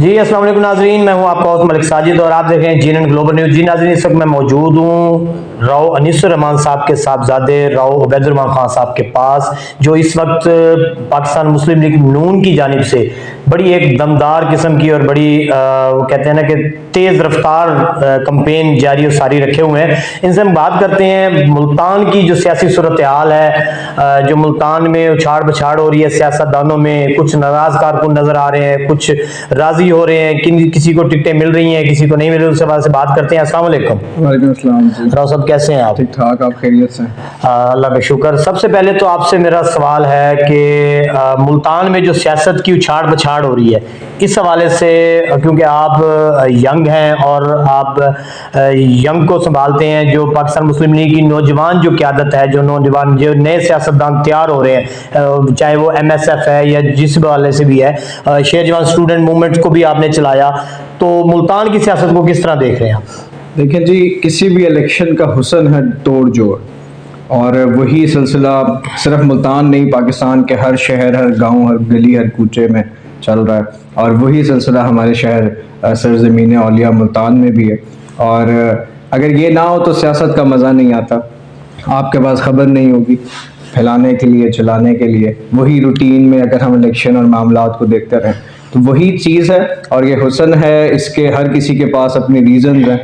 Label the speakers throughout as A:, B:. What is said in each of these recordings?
A: जी अस्सलाम वालेकुम नाजरीन, मैं हूं आपका होस्ट मलिक साजिद और आप देख रहे हैं जीएनएन ग्लोबल न्यूज़। जी नाजरीन, इस वक्त मैं मौजूद हूं राव अनीसुर रहमान साहब के साहबजादे राव उबैदुर रहमान खान साहब के पास, जो इस वक्त पाकिस्तान मुस्लिम लीग नून की जानिब से बड़ी एक दमदार किस्म की और बड़ी वो कहते हैं ना कि तेज़ रफ्तार कंपेन जारी और सारी रखे हुए हैं। इनसे हम बात करते हैं मुल्तान की जो सियासी सूरत हाल है, जो मुल्तान में उछाड़ बछाड़ हो रही है सियासतदानों में। कुछ नाराज कारकुन नजर आ रहे हैं, कुछ राजी हो रहे हैं, किसी को टिकटें मिल रही हैं, किसी को नहीं मिल रही। उसके बाद से बात करते हैं। अस्सलाम वालेकुम।
B: वालेकुम अस्सलाम जी।
A: राव साहब कैसे हैं आप?
B: ठीक ठाक, आप खैरियत से?
A: अल्लाह का शुक्र। सबसे पहले तो आपसे मेरा सवाल है कि मुल्तान में जो सियासत की उछाड़ बछाड़ हो रही है, इस हवाले से, क्योंकि आप यंग हैं और आप यंग को संभालते हैं, जो पाकिस्तान मुस्लिम लीग की नौजवान जो क़यादत है, जो नौजवान जो नए सियासतदान तैयार हो रहे हैं, चाहे वो MSF है या जिस हवाले से भी है, शेर जवान स्टूडेंट मूवमेंट को भी आपने चलाया, तो मुल्तान की सियासत को किस तरह देख रहे हैं आप?
B: देखें जी, किसी भी इलेक्शन का हुस्न है तोड़ जोड़, और वही सिलसिला सिर्फ मुल्तान नहीं, पाकिस्तान के हर शहर, हर गांव, हर गली, हर कूचे में चल रहा है। और वही सिलसिला हमारे शहर सरजमीन औलिया मुल्तान में भी है। और अगर ये ना हो तो सियासत का मज़ा नहीं आता, आपके पास खबर नहीं होगी फैलाने के लिए, चलाने के लिए। वही रूटीन में अगर हम इलेक्शन और मामलात को देखते रहें तो वही चीज़ है। और ये हुस्न है, इसके हर किसी के पास अपने रीज़न हैं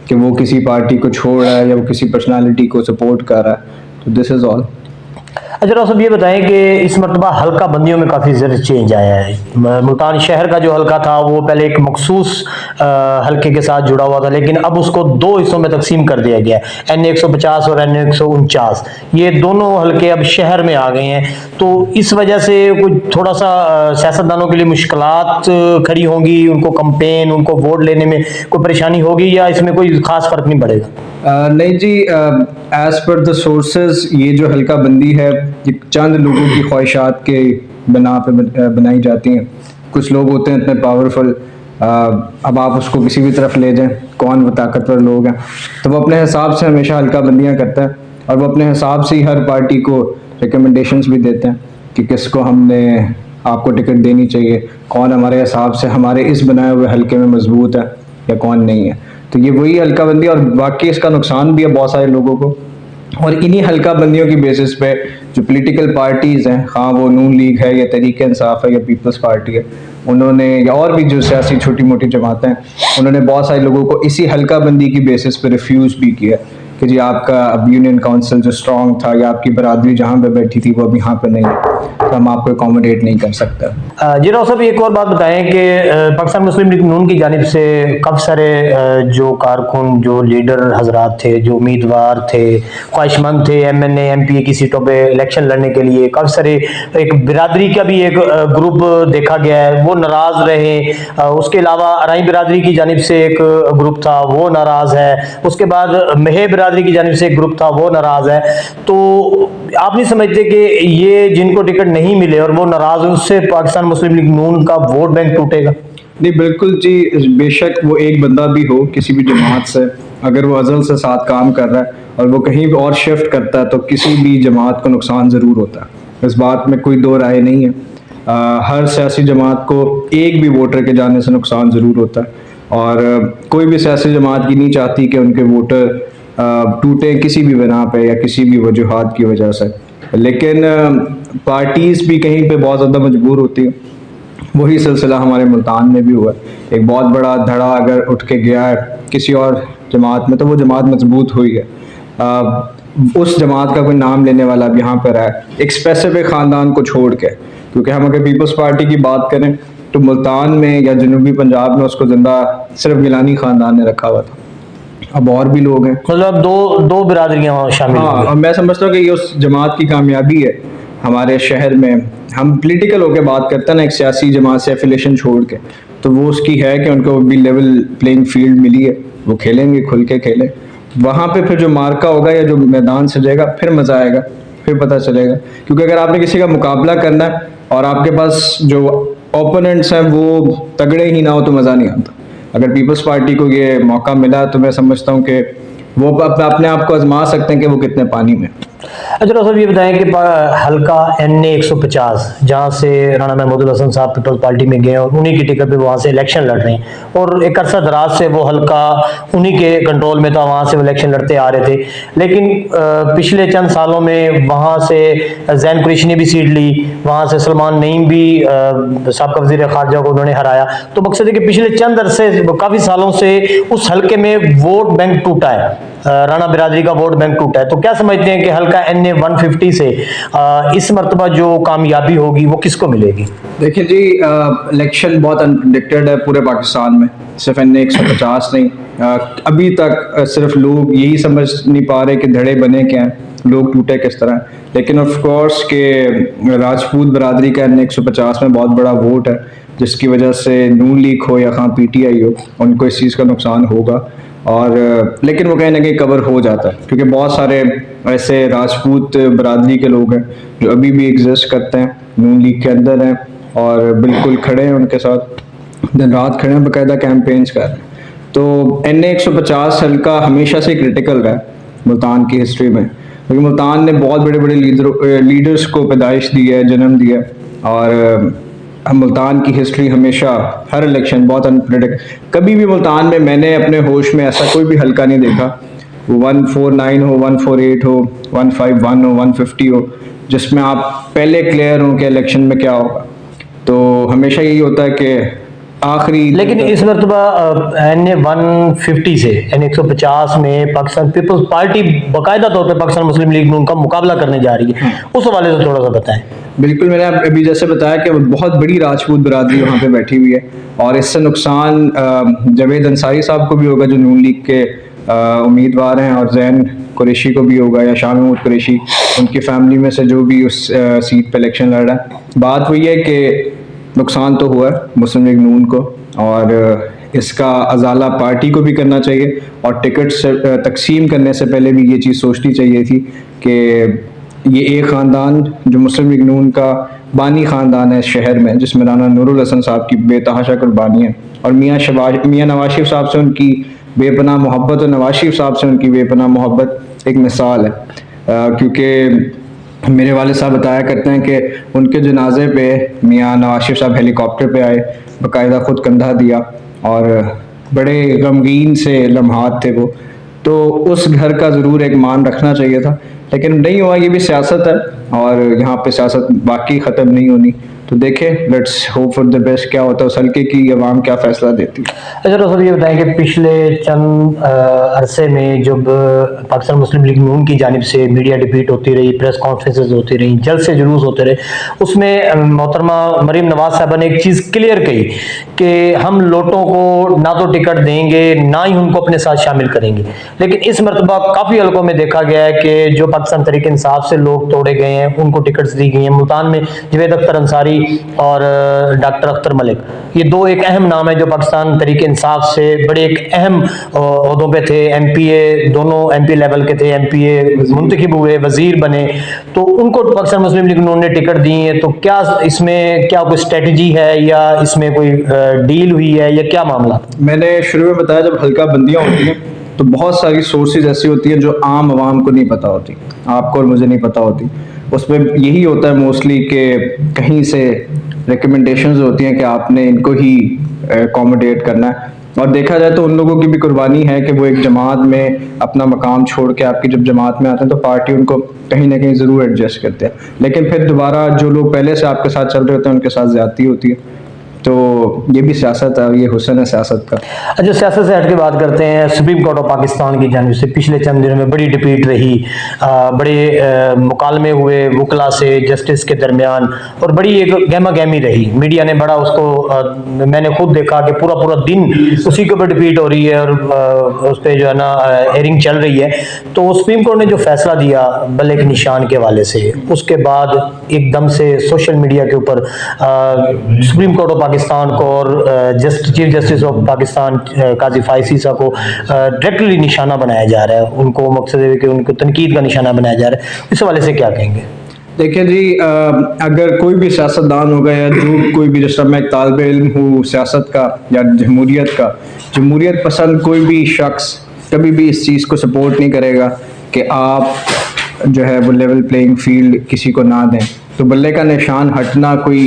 B: कि वो किसी पार्टी को छोड़ रहा है या वो किसी पर्सनालिटी को सपोर्ट कर रहा है। तो दिस इज़ ऑल।
A: अच्छा राव साहब, ये बताएं कि इस मरतबा हल्का बंदियों में काफ़ी ज़्यादा चेंज आया है। मुल्तान शहर का जो हल्का था वो पहले एक मखसूस हल्के के साथ जुड़ा हुआ था, लेकिन अब उसको दो हिस्सों में तकसीम कर दिया गया है, N150 और N149। ये दोनों हल्के अब शहर में आ गए हैं। तो इस वजह से कोई थोड़ा सा सियासतदानों के लिए मुश्किलात खड़ी होंगी, उनको कंपेन, उनको वोट लेने में कोई परेशानी होगी, या इसमें कोई ख़ास फ़र्क नहीं पड़ेगा?
B: नहीं जी, एज़ पर द सोर्सेज ये जो हल्का बंदी है ये चंद लोगों की ख्वाहिशात के बना पे बनाई जाती हैं। कुछ लोग होते हैं इतने पावरफुल, अब आप उसको किसी भी तरफ ले जाएं, कौन वो ताकतवर लोग हैं, तो वो अपने हिसाब से हमेशा हल्का बंदियाँ करता है। और वो अपने हिसाब से ही हर पार्टी को रिकमेंडेशंस भी देते हैं कि किसको हमने आपको टिकट देनी चाहिए, कौन हमारे हिसाब से हमारे इस बनाए हुए हल्के में मजबूत है या कौन नहीं है। तो ये वही हल्का बंदी, और बाकी इसका नुकसान भी है बहुत सारे लोगों को। और इन्हीं हल्का बंदियों की बेसिस पे जो पॉलिटिकल पार्टीज़ हैं, हाँ वो नून लीग है या तहरीक इंसाफ है या पीपल्स पार्टी है, उन्होंने, या और भी जो सियासी छोटी मोटी जमातें हैं, उन्होंने बहुत सारे लोगों को इसी हल्का बंदी की बेसिस पे रिफ्यूज़ भी किया कि जी आपका अब यूनियन काउंसिल जो स्ट्रॉन्ग था या आपकी बरादरी जहाँ पे बैठी थी वो अब यहाँ पे नहीं है, तो हम आपको अकोमोडेट नहीं कर सकते।
A: जी राव साहब, एक और बात बताएं कि पाकिस्तान मुस्लिम लीग नून की जानिब से काफ़ी सारे जो कारकुन, जो लीडर हजरात थे, जो उम्मीदवार थे, ख्वाहिशमंद थे MNA MPA की सीटों पे इलेक्शन लड़ने के लिए, काफ़ी सारे, एक बिरादरी का भी एक ग्रुप देखा गया है, वो नाराज़ रहे। उसके अलावा अराई बिरादरी की जानिब से एक ग्रुप था, वो नाराज़ है। उसके बाद महे बिरादरी की जानिब से एक ग्रुप था, वो नाराज़ है। तो आप नहीं समझते कि ये जिनको टिकट नहीं मिले और वो नाराज़ हैं, उससे पाकिस्तान मुस्लिम लीग नून का वोट बैंक टूटेगा?
B: नहीं, बिल्कुल जी। बेशक वो एक बंदा भी हो किसी भी जमात से, अगर वो अज़ल से साथ काम कर रहा है और वो कहीं भी और शिफ्ट करता है तो किसी भी जमात को नुकसान ज़रूर होता है। इस बात में कोई दो राय नहीं है। हर सियासी जमात को एक भी वोटर के जाने से नुकसान ज़रूर होता है, और कोई भी सियासी जमात ये नहीं चाहती कि उनके वोटर टूटे किसी भी बिना पे या किसी भी वजूहात की वजह से। लेकिन पार्टीज़ भी कहीं पे बहुत ज़्यादा मजबूर होती हैं। वही सिलसिला हमारे मुल्तान में भी हुआ है। एक बहुत बड़ा धड़ा अगर उठ के गया है किसी और जमात में तो वो जमात मजबूत हुई है। उस जमात का कोई नाम लेने वाला अब यहाँ पर है, एक स्पेसिफिक ख़ानदान को छोड़ के। क्योंकि हम अगर पीपल्स पार्टी की बात करें तो मुल्तान में या जनूबी पंजाब में उसको ज़िंदा सिर्फ गिलानी ख़ानदान ने रखा हुआ था। अब और भी लोग हैं,
A: मतलब दो बिरादरियां शामिल
B: हाँ।
A: हैं।
B: और मैं समझता हूँ कि ये उस जमात की कामयाबी है हमारे शहर में। हम पॉलिटिकल होकर बात करते हैं ना, एक सियासी जमात से एफिलेशन छोड़ के, तो वो उसकी है कि उनको भी लेवल प्लेइंग फील्ड मिली है, वो खेलेंगे, खुल के खेलें। वहाँ पे फिर जो मार्का होगा या जो मैदान सजेगा फिर मज़ा आएगा, फिर पता चलेगा। क्योंकि अगर आपने किसी का मुकाबला करना है और आपके पास जो ओपोनेंट्स हैं वो तगड़े ही ना हो तो मज़ा नहीं आता। अगर पीपल्स पार्टी को ये मौका मिला तो मैं समझता हूँ कि वो अपने आप को आजमा सकते हैं कि वो कितने पानी में।
A: अच्छा डॉक्टर साहब ये बताएं कि हल्का NA 150 जहाँ से राणा महमूदुल हसन साहब पीपल्स पार्टी में गए और उन्हीं की टिकट पे वहाँ से इलेक्शन लड़ रहे हैं और एक अरसा दराज से वो हल्का उन्हीं के कंट्रोल में था, वहाँ से वो इलेक्शन लड़ते आ रहे थे। लेकिन पिछले चंद सालों में वहाँ से जैन कुरैशी ने भी सीट ली, वहाँ से सलमान नईम भी साबका वज़ीर खारजा को उन्होंने हराया। तो मकसद है कि पिछले चंद अरसे काफ़ी सालों से उस हल्के में वोट बैंक टूटा है, राणा बिरादरी का वोट बैंक टूटा है। तो क्या समझते हैं कि हल्का NA 150 से इस मर्तबा जो कामयाबी होगी वो किसको मिलेगी?
B: देखिए जी, इलेक्शन बहुत अनप्रेडिक्टेड है पूरे पाकिस्तान में, सिर्फ NA 150 नहीं। अभी तक सिर्फ लोग यही समझ नहीं पा रहे कि धड़े बने क्या हैं, लोग टूटे किस तरह। लेकिन ऑफ कोर्स के राजपूत बरादरी का NA 150 में बहुत बड़ा वोट है, जिसकी वजह से नून लीग हो या खां PTI हो, उनको इस चीज़ का नुकसान होगा। और लेकिन वो कहीं ना कहीं कवर हो जाता है, क्योंकि बहुत सारे ऐसे राजपूत बरादरी के लोग हैं जो अभी भी एग्जिस्ट करते हैं, नून लीग के अंदर हैं और बिल्कुल खड़े हैं उनके साथ, दिन रात खड़े हैं, बाकायदा कैंपेन्स कर रहे हैं। तो NA 150 हल्का हमेशा से क्रिटिकल रहा है मुल्तान की हिस्ट्री में, क्योंकि मुल्तान ने बहुत बड़े बड़े लीडर्स को पैदाइश दी है, जन्म दिया है। और मुल्तान की हिस्ट्री हमेशा हर इलेक्शन बहुत अनप्रेडिक्ट, कभी भी मुल्तान में मैंने अपने होश में ऐसा कोई भी हल्का नहीं देखा, 149 हो, 148 हो, 151 हो, 150 हो, जिसमें आप पहले क्लियर हो कि इलेक्शन में क्या होगा। तो हमेशा यही होता है कि आखिरी।
A: लेकिन इस मरतबा NA 150 से NA 150 में पाकिस्तान पीपल्स पार्टी बाकायदा तौर पे पाकिस्तान मुस्लिम लीग में उनका मुकाबला करने जा रही है, उस हवाले से थोड़ा सा बताएं।
B: बिल्कुल, मैंने अभी जैसे बताया कि बहुत बड़ी राजपूत बरादरी वहाँ पे बैठी हुई है, और इससे नुकसान जावेद अंसारी साहब को भी होगा जो नून लीग के उम्मीदवार हैं, और जैन कुरैशी को भी होगा, या शाह महमूद कुरैशी, उनकी फैमिली में से जो भी उस सीट पे इलेक्शन लड़ रहा है। बात वही है कि नुकसान तो हुआ है मुस्लिम लीग नून को, और इसका अजाला पार्टी को भी करना चाहिए, और टिकट तकसीम करने से पहले भी ये चीज़ सोचनी चाहिए थी कि ये एक ख़ानदान जो मुस्लिम लीग नून का बानी ख़ानदान है इस शहर में, जिसमें राना नूरुल हसन साहब की बेतहाशा कुर्बानी है, और मियाँ नवाज शरीफ साहब से उनकी बेपनाह मोहब्बत, और नवाज शरीफ साहब से उनकी बेपनाह मोहब्बत एक मिसाल है। क्योंकि मेरे वाले साहब बताया करते हैं कि उनके जनाजे पे मियाँ नवाज शरीफ साहब हेलीकॉप्टर पे आए, बाकायदा खुद कंधा दिया, और बड़े गमगीन से लम्हात थे वो। तो उस घर का ज़रूर एक मान रखना चाहिए था, लेकिन नहीं हुआ। ये भी सियासत है, और यहाँ पे सियासत बाकी ख़त्म नहीं होनी। तो देखें, let's hope for the best, क्या होता है उस हल्के की अवाम क्या फ़ैसला देती है।
A: अच्छा डॉक्टर साहब ये बताएं कि पिछले चंद अरसे में जब पाकिस्तान मुस्लिम लीग नून की जानिब से मीडिया डिबेट होती रही, प्रेस कॉन्फ्रेंसेज होती रही, जलसे जुलूस होते रहे, उसमें मोहतरमा मरीम नवाज साहबा ने एक चीज़ क्लियर कही कि हम लोटों को ना तो टिकट देंगे, ना ही उनको अपने साथ शामिल करेंगे। लेकिन इस मरतबा काफ़ी हल्कों में देखा गया है कि जो पाकिस्तान तहरीक इंसाफ से लोग तोड़े गए हैं उनको टिकट्स दी गई हैं। मुल्तान में जवेद अख्तर अंसारी और डॉक्टर अख्तर मलिक, ये दो एक अहम नाम है जो पाकिस्तान तहरीक इंसाफ से बड़े एक अहम ओहदों पे थे। MPA, दोनों MP लेवल के थे, MPA मुंतखब हुए, वजीर बने, तो उनको पाकिस्तान मुस्लिम लीग नून ने टिकट दी है। तो क्या इसमें क्या कोई स्ट्रेटजी है, या इसमें कोई डील हुई है, या क्या मामला?
B: मैंने शुरू में बताया, जब हल्का बंदियाँ होती हैं तो बहुत सारी सोर्सेज ऐसी होती हैं जो आम आवाम को नहीं पता होती, आपको और मुझे नहीं पता होती। उसमें यही होता है मोस्टली कि कहीं से रिकमेंडेशंस होती हैं कि आपने इनको ही अकोमोडेट करना है, और देखा जाए तो उन लोगों की भी कुर्बानी है कि वो एक जमात में अपना मकाम छोड़ के आपकी जब जमात में आते हैं तो पार्टी उनको कहीं ना कहीं ज़रूर एडजस्ट करते हैं, लेकिन फिर दोबारा जो लोग पहले से आपके साथ चल रहे होते हैं उनके साथ ज़्यादती होती है। तो ये भी सियासत है, ये हुस्न है सियासत का।
A: अच्छा, सियासत से हट के बात करते हैं। सुप्रीम कोर्ट ऑफ पाकिस्तान की जानिब से पिछले चंद दिनों में बड़ी डिबेट रही, बड़े मुकालमे हुए वकला से जस्टिस के दरमियान, और बड़ी एक गहमा गहमी रही। मीडिया ने बड़ा उसको मैंने खुद देखा कि पूरा पूरा दिन उसी के ऊपर डिबेट हो रही है, और उस पर जो है ना हेयरिंग चल रही है। तो सुप्रीम कोर्ट ने जो फैसला दिया बल्ले के निशान के हवाले से, उसके बाद एकदम से सोशल मीडिया के ऊपर सुप्रीम कोर्ट ऑफ पाकिस्तान को और चीफ जस्टिस ऑफ पाकिस्तान काजी फायसी साहब को डायरेक्टली निशाना बनाया जा रहा है। उनको मकसद है कि उनको तनकीद का निशाना बनाया जा रहा है। इस हवाले से क्या कहेंगे?
B: देखिए जी, अगर कोई भी सियासतदान होगा, या जो कोई भी, जैसा मैं एक तालिब इल्म हूँ सियासत का या जमहूरियत का, जमहूरियत पसंद कोई भी शख्स कभी भी इस चीज़ को सपोर्ट नहीं करेगा कि आप जो है वो लेवल प्लेइंग फील्ड किसी को ना दें। तो बल्ले का निशान हटना कोई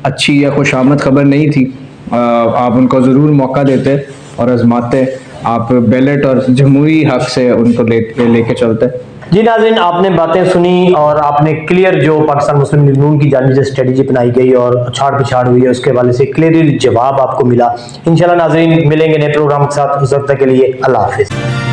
B: अच्छी या खुशामद खबर नहीं थी। आप उनको ज़रूर मौका देते और आजमाते, आप बैलेट और जमहूरी हक से उनको लेके चलते।
A: जी नाज़रीन, आपने बातें सुनी और आपने क्लियर जो पाकिस्तान मुस्लिम लीग नून की जानिब से स्ट्रेटजी अपनाई गई और छाड़ पिछाड़ हुई है उसके हवाले से क्लियर जवाब आपको मिला। इंशाल्लाह नाज़रीन मिलेंगे नए प्रोग्राम के साथ, उस वक्त तक के लिए अल्लाह हाफिज़।